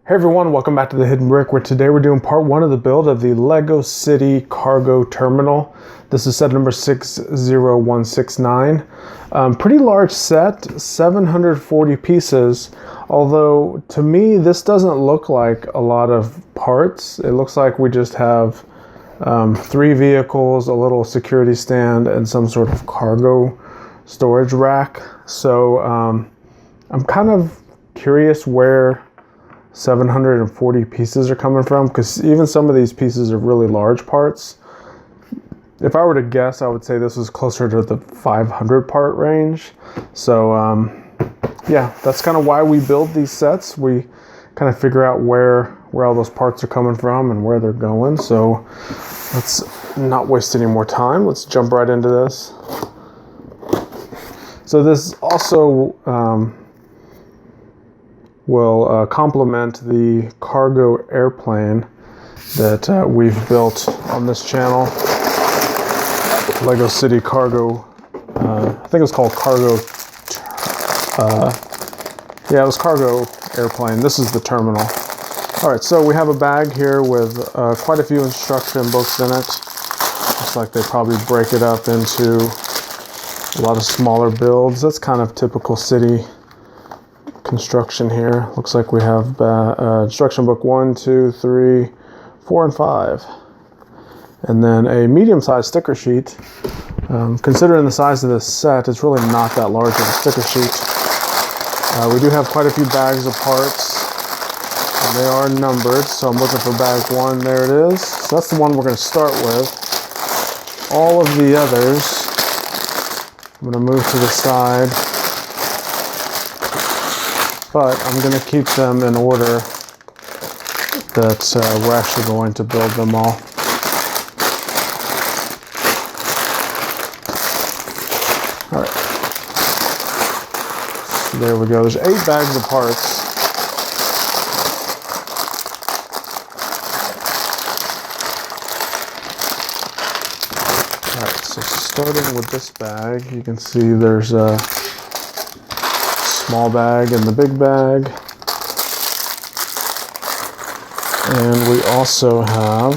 Hey everyone, welcome back to The Hidden Brick, where today we're doing part 1 of the build of the Lego City Cargo Terminal. This is set number 60169. Pretty large set, 740 pieces, although to me this doesn't look like a lot of parts. It looks like we just have 3 vehicles, a little security stand, and some sort of cargo storage rack. So I'm kind of curious where 740 pieces are coming from, because even some of these pieces are really large parts. If I were to guess, I would say this is closer to the 500 part range. So yeah, that's kind of why we build these sets. We kind of figure out where all those parts are coming from and where they're going. So let's not waste any more time. Let's jump right into this. So this also will complement the cargo airplane that we've built on this channel. Lego City Cargo, I think it was called Cargo, yeah, it was Cargo Airplane. This is the terminal. All right, so we have a bag here with quite a few instruction books in it. Looks like they probably break it up into a lot of smaller builds. That's kind of typical city construction here. Looks like we have instruction book 1, 2, 3, 4, and 5. And then a medium-sized sticker sheet. Considering the size of this set, it's really not that large of a sticker sheet. We do have quite a few bags of parts. And they are numbered, so I'm looking for bag 1. There it is. So that's the one we're going to start with. All of the others, I'm going to move to the side. But I'm going to keep them in order that we're actually going to build them all. All right. So there we go. There's 8 bags of parts. All right, so starting with this bag, you can see there's a small bag and the big bag, and we also have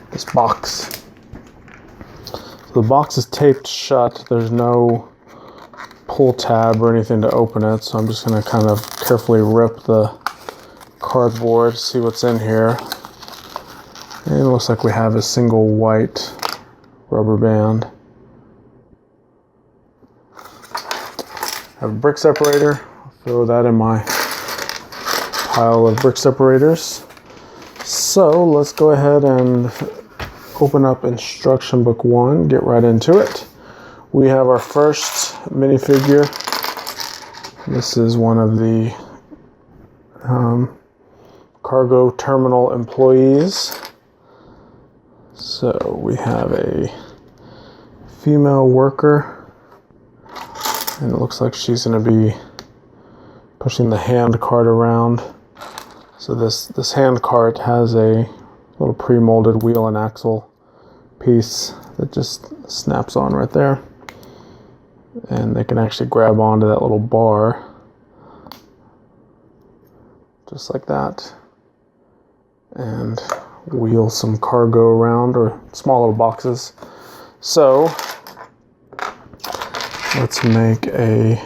this box. So the box is taped shut. There's no pull tab or anything to open it, so I'm just going to kind of carefully rip the cardboard, see what's in here. And it looks like we have a single white rubber band. I have a brick separator. I'll throw that in my pile of brick separators. So let's go ahead and open up instruction book 1, get right into it. We have our first minifigure. This is one of the cargo terminal employees. So we have a female worker. And it looks like she's going to be pushing the hand cart around. So this hand cart has a little pre-molded wheel and axle piece that just snaps on right there. And they can actually grab onto that little bar. Just like that. And wheel some cargo around, or small little boxes. So let's make a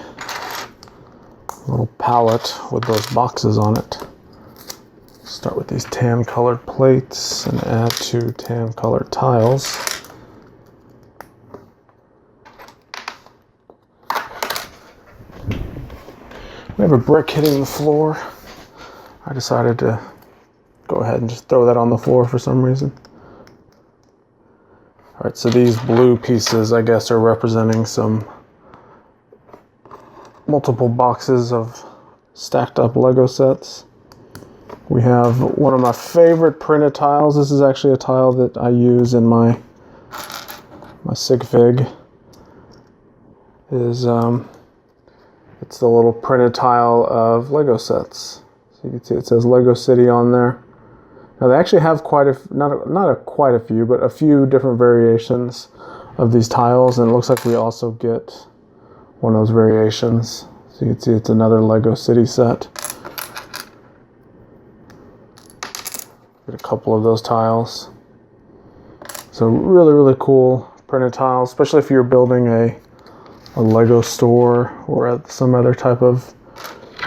little pallet with those boxes on it. Start with these tan colored plates and add 2 tan colored tiles. We have a brick hitting the floor. I decided to go ahead and just throw that on the floor for some reason. Alright, so these blue pieces, I guess, are representing some multiple boxes of stacked up Lego sets. We have one of my favorite printed tiles. This is actually a tile that I use in my sig fig. It's the little printed tile of Lego sets. So you can see it says Lego City on there. Now they actually have quite a few different variations of these tiles, and it looks like we also get one of those variations. So you can see it's another Lego City set. Get a couple of those tiles. So really, really cool printed tiles, especially if you're building a Lego store or at some other type of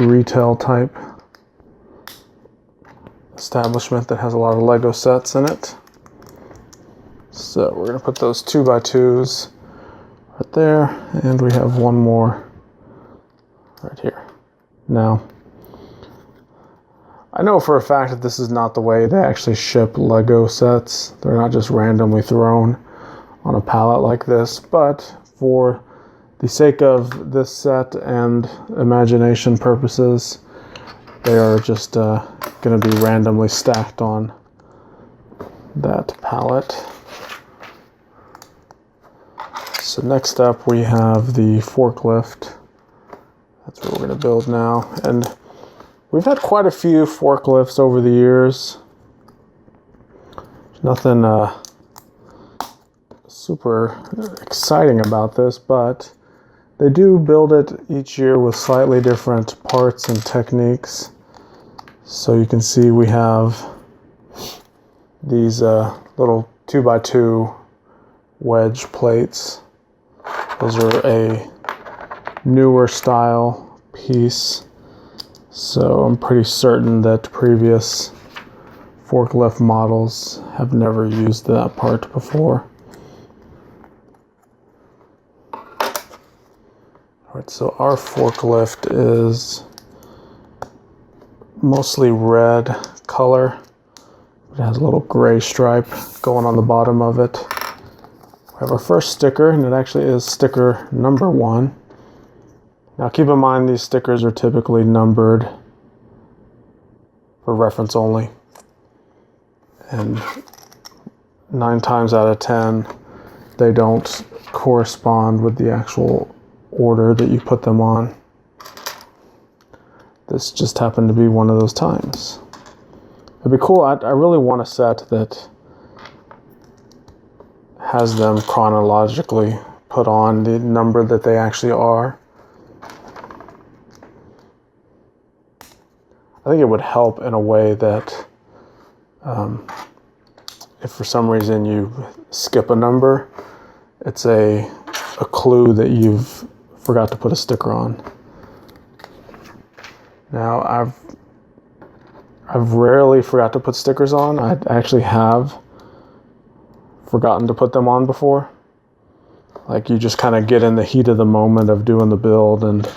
retail type establishment that has a lot of Lego sets in it. So we're going to put those 2x2s right there, and we have one more right here. Now, I know for a fact that this is not the way they actually ship Lego sets. They're not just randomly thrown on a pallet like this, but for the sake of this set and imagination purposes, they are just going to be randomly stacked on that pallet. So next up we have the forklift. That's what we're going to build now. And we've had quite a few forklifts over the years. There's nothing super exciting about this, but they do build it each year with slightly different parts and techniques. So you can see we have these little 2x2 wedge plates. Those are a newer style piece. So I'm pretty certain that previous forklift models have never used that part before. Alright, so our forklift is mostly red color. It has a little gray stripe going on the bottom of it. We have our first sticker, and it actually is sticker number 1. Now keep in mind these stickers are typically numbered for reference only. And 9 times out of 10, they don't correspond with the actual order that you put them on. This just happened to be one of those times. It'd be cool. I really want a set that has them chronologically put on the number that they actually are. I think it would help in a way that if for some reason you skip a number, it's a clue that you've forgot to put a sticker on. Now, I've rarely forgot to put stickers on. I actually have forgotten to put them on before. Like, you just kind of get in the heat of the moment of doing the build and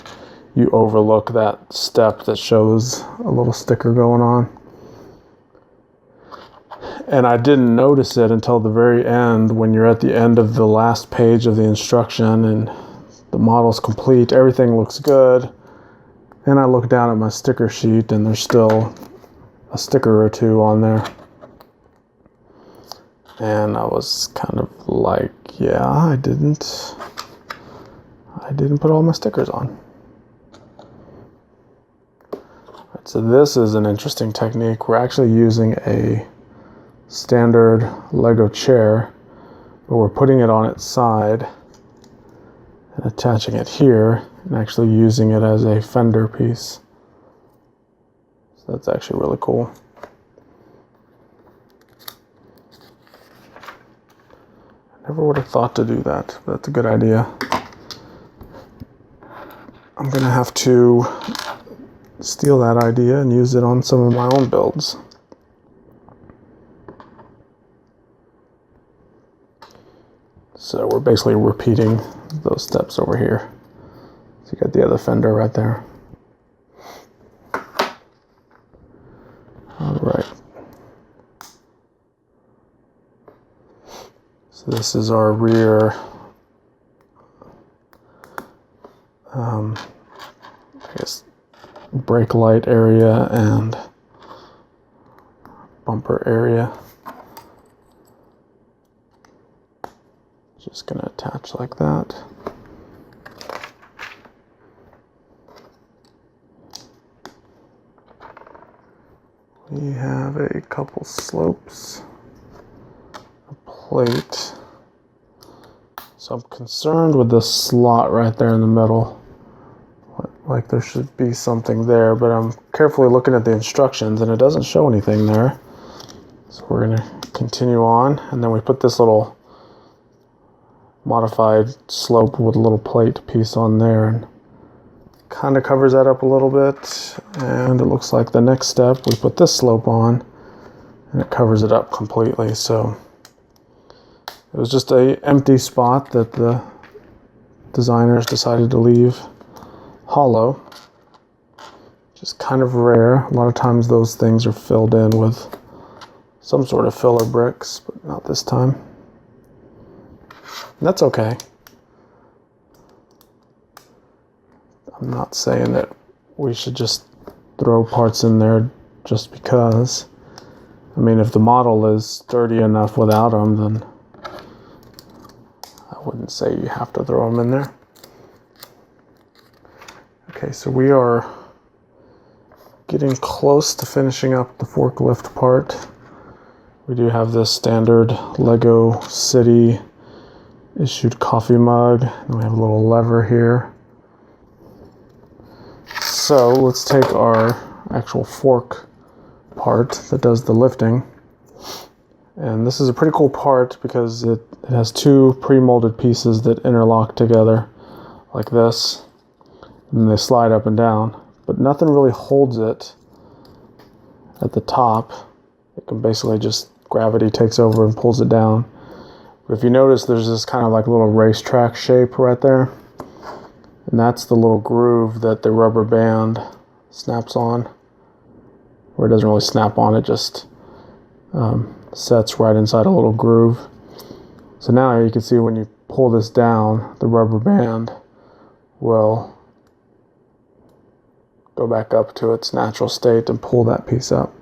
you overlook that step that shows a little sticker going on. And I didn't notice it until the very end, when you're at the end of the last page of the instruction and the model's complete, everything looks good. And I look down at my sticker sheet and there's still a sticker or 2 on there. And I was kind of like, yeah, I didn't put all my stickers on. Right, so this is an interesting technique. We're actually using a standard Lego chair, but we're putting it on its side and attaching it here and actually using it as a fender piece. So that's actually really cool. I never would have thought to do that, but that's a good idea. I'm gonna have to steal that idea and use it on some of my own builds. So we're basically repeating those steps over here. So you got the other fender right there. All right. So this is our rear, I guess, brake light area and bumper area. Just gonna attach like that. We have a couple slopes, a plate. So I'm concerned with this slot right there in the middle. Like there should be something there, but I'm carefully looking at the instructions and it doesn't show anything there. So we're going to continue on, and then we put this little modified slope with a little plate piece on there, and kind of covers that up a little bit. And it looks like the next step, we put this slope on, and it covers it up completely. So it was just a empty spot that the designers decided to leave hollow, which is kind of rare. A lot of times those things are filled in with some sort of filler bricks, but not this time. And that's okay. I'm not saying that we should just throw parts in there just because. I mean, if the model is sturdy enough without them, then I wouldn't say you have to throw them in there. Okay, so we are getting close to finishing up the forklift part. We do have this standard Lego City issued coffee mug, and we have a little lever here. So let's take our actual fork part that does the lifting. And this is a pretty cool part because it has two pre-molded pieces that interlock together like this, and they slide up and down, but nothing really holds it at the top. It can basically just, gravity takes over and pulls it down. But if you notice, there's this kind of like little racetrack shape right there, and that's the little groove that the rubber band snaps on, or it doesn't really snap on, it just sets right inside a little groove. So now you can see when you pull this down, the rubber band will go back up to its natural state and pull that piece up.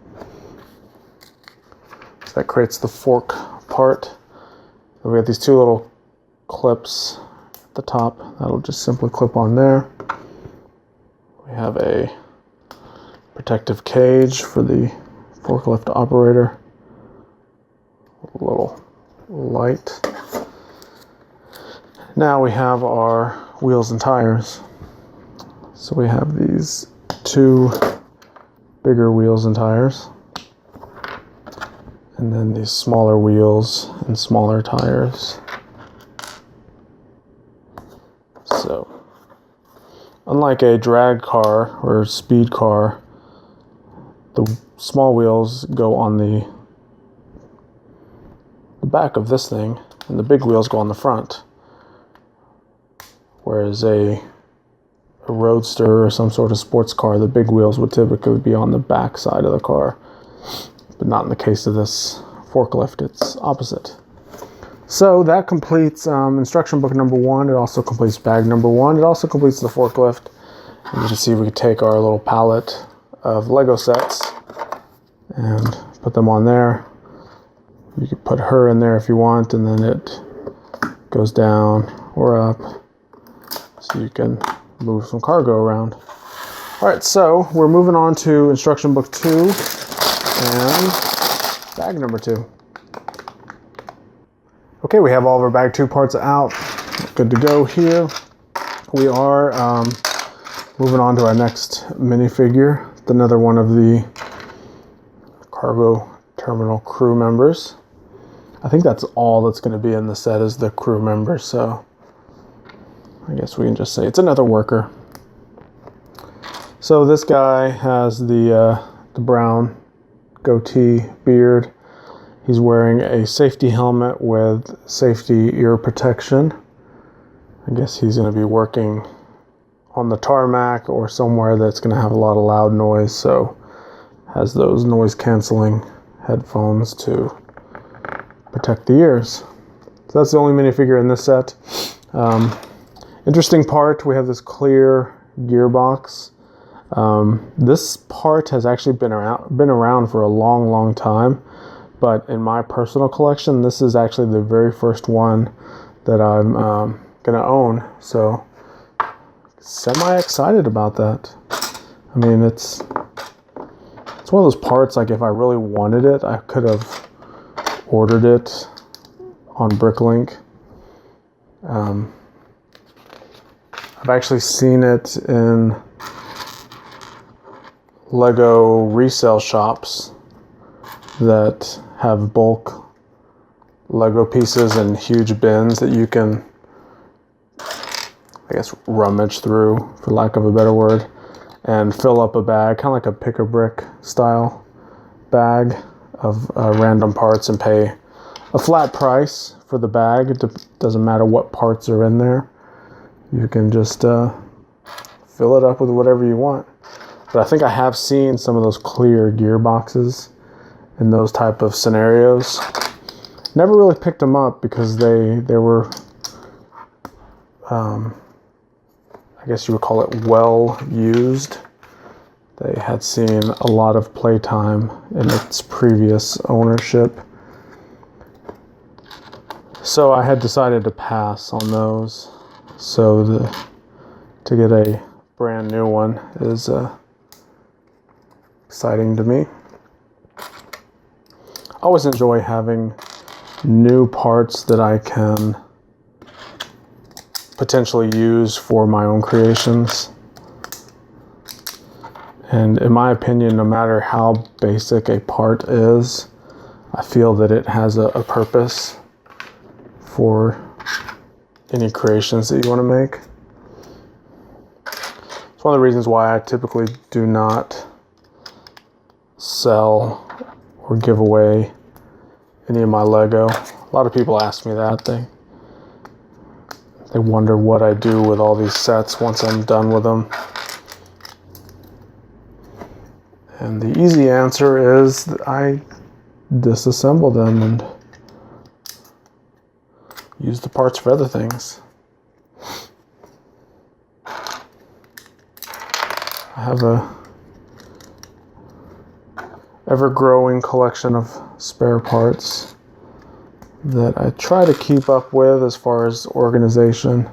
So that creates the fork part. And we have these two little clips at the top that'll just simply clip on there. We have a protective cage for the forklift operator. A little light. Now we have our wheels and tires. So we have these two bigger wheels and tires, and then these smaller wheels and smaller tires. So unlike a drag car or speed car, the small wheels go on the back of this thing, and the big wheels go on the front. Whereas a roadster or some sort of sports car, the big wheels would typically be on the back side of the car. But not in the case of this forklift, it's opposite. So that completes instruction book number 1. It also completes bag number 1. It also completes the forklift. And you can see we could take our little palette of Lego sets and put them on there. You could put her in there if you want, and then it goes down or up, so you can move some cargo around. All right, so we're moving on to instruction book 2 and bag number 2. Okay, we have all of our bag 2 parts out. Good to go here. We are moving on to our next minifigure, another one of the cargo terminal crew members. I think that's all that's going to be in the set is the crew members, so I guess we can just say it's another worker. So this guy has the brown goatee beard. He's wearing a safety helmet with safety ear protection. I guess he's going to be working on the tarmac or somewhere that's going to have a lot of loud noise, so has those noise canceling headphones to protect the ears. So that's the only minifigure in this set. Interesting part, we have this clear gearbox. This part has actually been around for a long time, but in my personal collection, this is actually the very first one that I'm gonna own. So semi excited about that. I mean, it's one of those parts, like if I really wanted it, I could have ordered it on Bricklink. I've actually seen it in Lego resale shops that have bulk Lego pieces in huge bins that you can, I guess, rummage through, for lack of a better word, and fill up a bag, kind of like a pick-a-brick style bag of random parts, and pay a flat price for the bag. It doesn't matter what parts are in there. You can just fill it up with whatever you want. But I think I have seen some of those clear gearboxes in those type of scenarios. Never really picked them up because they were, I guess you would call it well used. They had seen a lot of playtime in its previous ownership. So I had decided to pass on those. So to get a brand new one is exciting to me. I always enjoy having new parts that I can potentially use for my own creations. And in my opinion, no matter how basic a part is, I feel that it has a purpose for any creations that you want to make. It's one of the reasons why I typically do not sell or give away any of my Lego. A lot of people ask me that. They wonder what I do with all these sets once I'm done with them. And the easy answer is that I disassemble them and use the parts for other things. I have a ever-growing collection of spare parts that I try to keep up with as far as organization.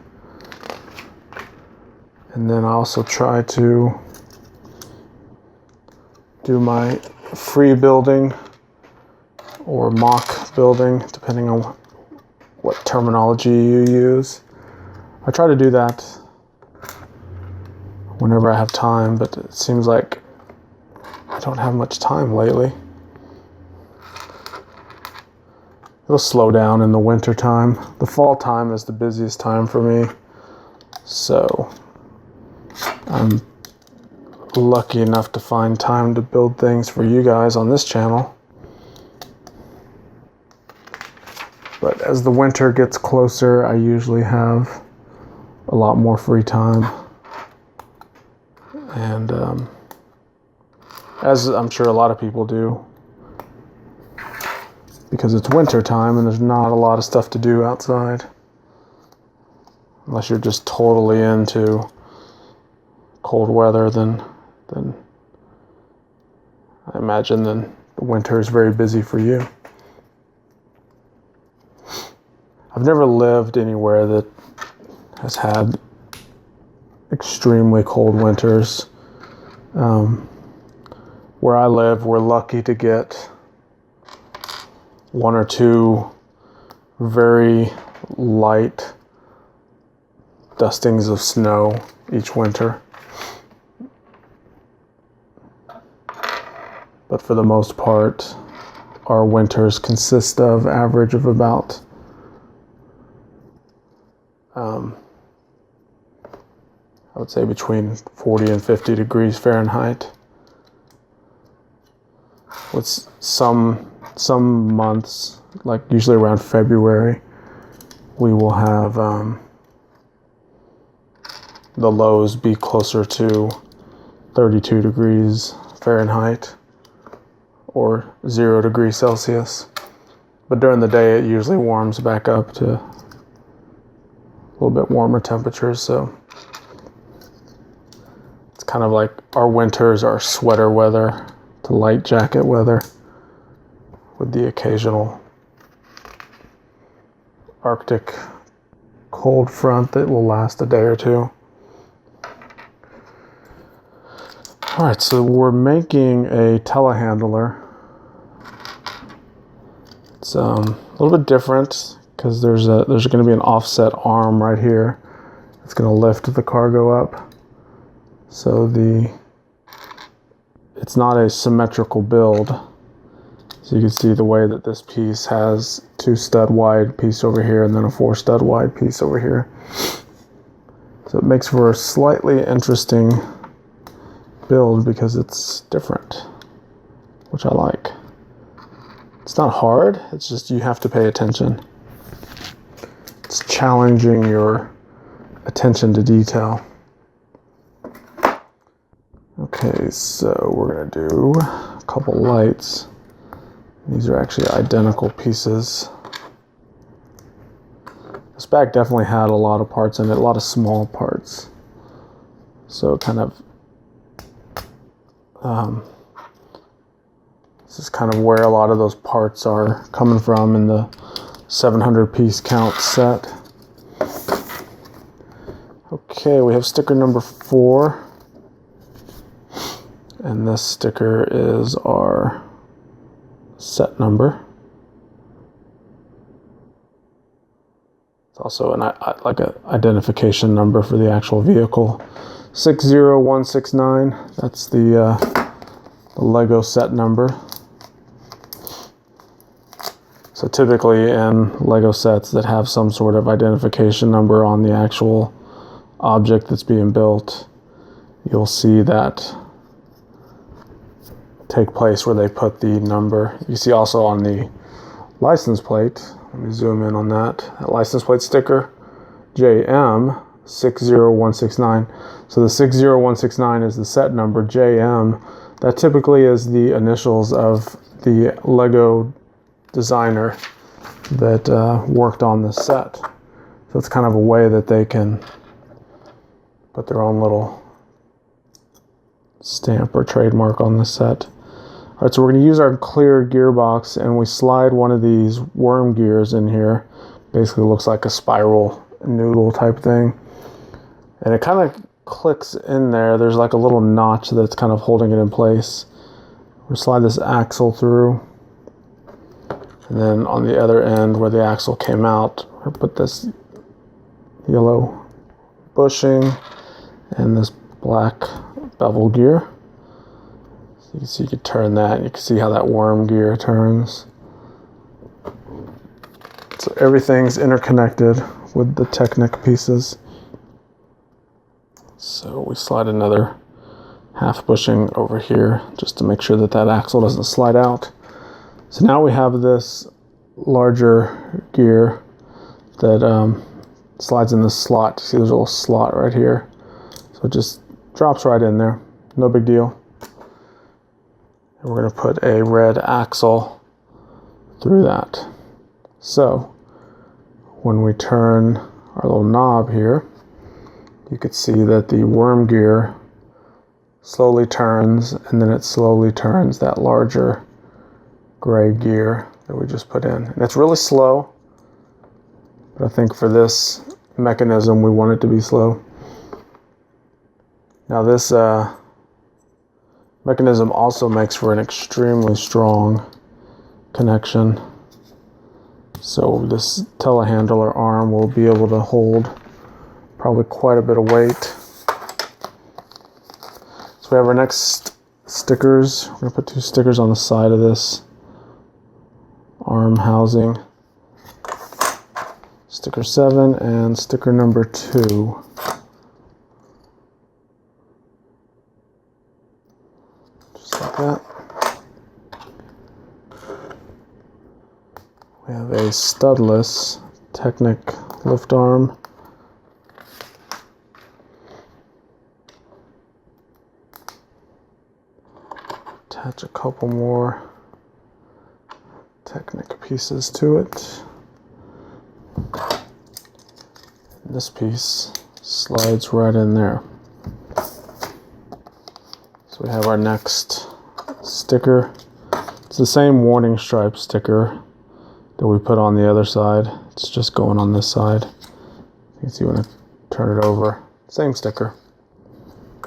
And then I also try to do my free building or mock building, depending on what terminology you use. I try to do that whenever I have time, but it seems like I don't have much time lately. It'll slow down in the winter time. The fall time is the busiest time for me. So I'm lucky enough to find time to build things for you guys on this channel. But as the winter gets closer, I usually have a lot more free time. And as I'm sure a lot of people do, because it's winter time and there's not a lot of stuff to do outside. Unless you're just totally into cold weather, then I imagine then the winter is very busy for you. I've never lived anywhere that has had extremely cold winters. Where I live, we're lucky to get one or two very light dustings of snow each winter. But for the most part, our winters consist of average of about I would say between 40 and 50 degrees Fahrenheit. With some months, like usually around February, we will have the lows be closer to 32 degrees Fahrenheit or 0 degrees Celsius. But during the day, it usually warms back up to a little bit warmer temperatures. So it's kind of like our winters are sweater weather to light jacket weather, with the occasional Arctic cold front that will last a day or two. All right, so we're making a telehandler. It's a little bit different because there's going to be an offset arm right here. It's going to lift the cargo up. So it's not a symmetrical build. So you can see the way that this piece has 2 stud wide piece over here and then a 4 stud wide piece over here. So it makes for a slightly interesting build because it's different, which I like. It's not hard, it's just you have to pay attention. It's challenging your attention to detail. Okay, so we're gonna do a couple lights. These are actually identical pieces. This bag definitely had a lot of parts in it, a lot of small parts. So kind of, this is kind of where a lot of those parts are coming from in the 700 piece count set. Okay, we have sticker number 4. And this sticker is our set number. It's also like an identification number for the actual vehicle. 60169, that's the Lego set number. So typically in Lego sets that have some sort of identification number on the actual object that's being built, you'll see that take place where they put the number. You see also on the license plate, let me zoom in on that license plate sticker, JM 60169. So the 60169 is the set number. JM, that typically is the initials of the Lego designer that worked on this set. So it's kind of a way that they can put their own little stamp or trademark on the set. All right, so we're going to use our clear gearbox, and we slide one of these worm gears in here. Basically looks like a spiral noodle type thing. And it kind of clicks in there. There's like a little notch that's kind of holding it in place. We'll slide this axle through. And then on the other end where the axle came out, we'll put this yellow bushing and this black bevel gear. So you can see you can turn that, and you can see how that worm gear turns. So everything's interconnected with the Technic pieces. So we slide another half bushing over here just to make sure that that axle doesn't slide out. So now we have this larger gear that slides in this slot. See, there's a little slot right here. So it just drops right in there. No big deal. And we're going to put a red axle through that. So when we turn our little knob here, you could see that the worm gear slowly turns, and then it slowly turns that larger gray gear that we just put in. And it's really slow, but I think for this mechanism we want it to be slow. Now this mechanism also makes for an extremely strong connection. So this telehandler arm will be able to hold probably quite a bit of weight. So we have our next stickers. We're going to put 2 stickers on the side of this arm housing. Sticker 7 and sticker number 2. Just like that. We have a studless Technic lift arm. Attach a couple more Technic pieces to it. And this piece slides right in there. So we have our next sticker. It's the same warning stripe sticker that we put on the other side. It's just going on this side. You can see when I turn it over. Same sticker.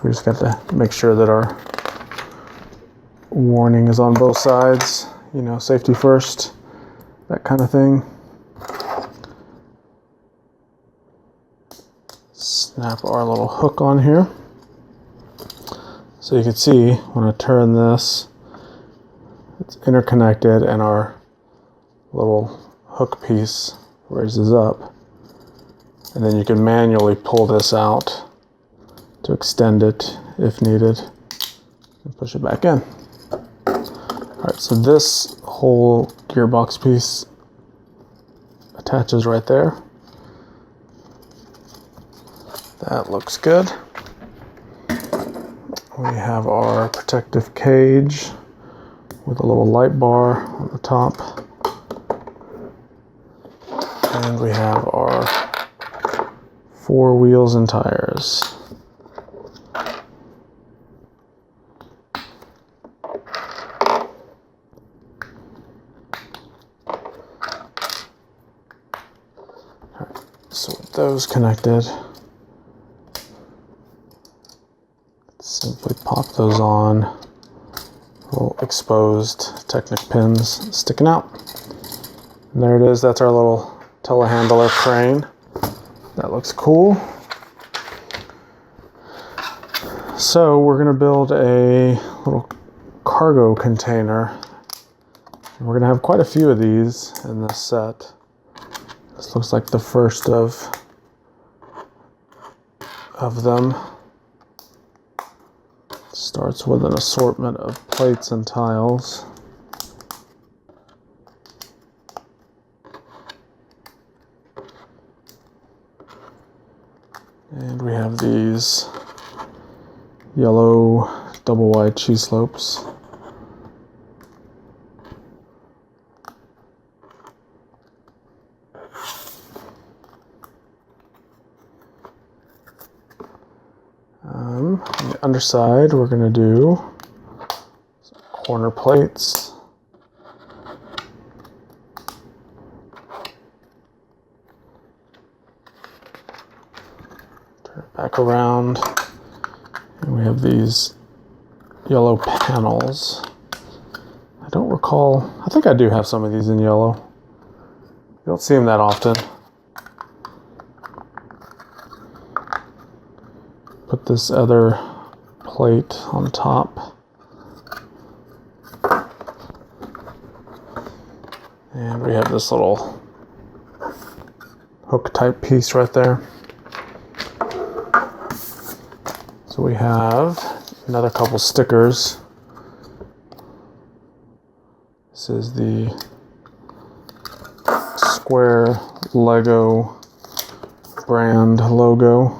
We just got to make sure that our warning is on both sides. You know, safety first, that kind of thing. Snap our little hook on here. So you can see when I turn this, it's interconnected, and our little hook piece raises up. And then you can manually pull this out to extend it if needed and push it back in. All right, so this whole gearbox piece attaches right there. That looks good. We have our protective cage with a little light bar on the top. And we have our 4 wheels and tires. So with those connected, simply pop those on. Little exposed Technic pins sticking out. And there it is. That's our little telehandler crane. That looks cool. So we're going to build a little cargo container. And we're going to have quite a few of these in this set. This looks like the first of them. Starts with an assortment of plates and tiles. And we have these yellow double wide cheese slopes. On the underside, we're going to do some corner plates. Turn it back around, and we have these yellow panels. I don't recall, I think I do have some of these in yellow. You don't see them that often. Put this other plate on top. And we have this little hook type piece right there. So we have another couple stickers. This is the Square Lego brand logo.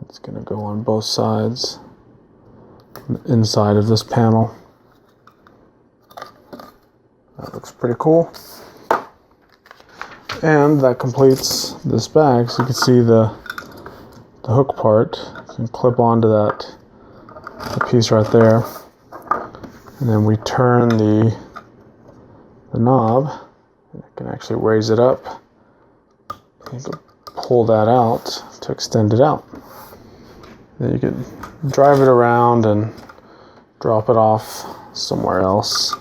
It's going to go on both sides, inside of this panel. That looks pretty cool. And that completes this bag. So you can see the hook part. You can clip onto that the piece right there. And then we turn the knob, and it can actually raise it up. You can pull that out to extend it out. Then you can drive it around and drop it off somewhere else,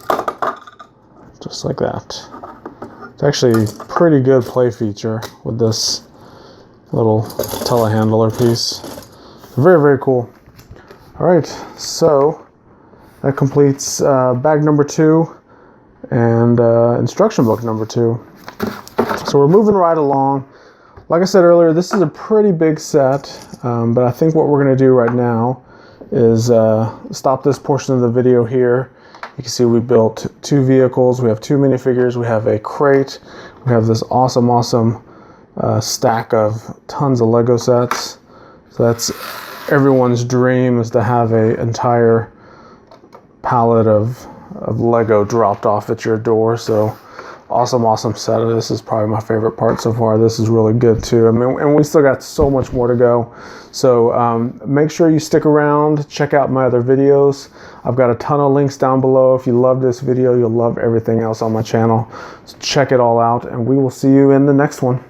just like that. It's actually a pretty good play feature with this little telehandler piece. Very, very cool. All right, so that completes bag number 2 and instruction book number 2. So we're moving right along. Like I said earlier, this is a pretty big set, but I think what we're going to do right now is stop this portion of the video here. You can see we built 2 vehicles, we have 2 minifigures, we have a crate, we have this awesome stack of tons of Lego sets. So that's everyone's dream, is to have an entire pallet of Lego dropped off at your door. So awesome set. This is probably my favorite part so far. This is really good too. I mean, and we still got so much more to go. So make sure you stick around, check out my other videos. I've got a ton of links down below. If you love this video, you'll love everything else on my channel. So check it all out, and we will see you in the next one.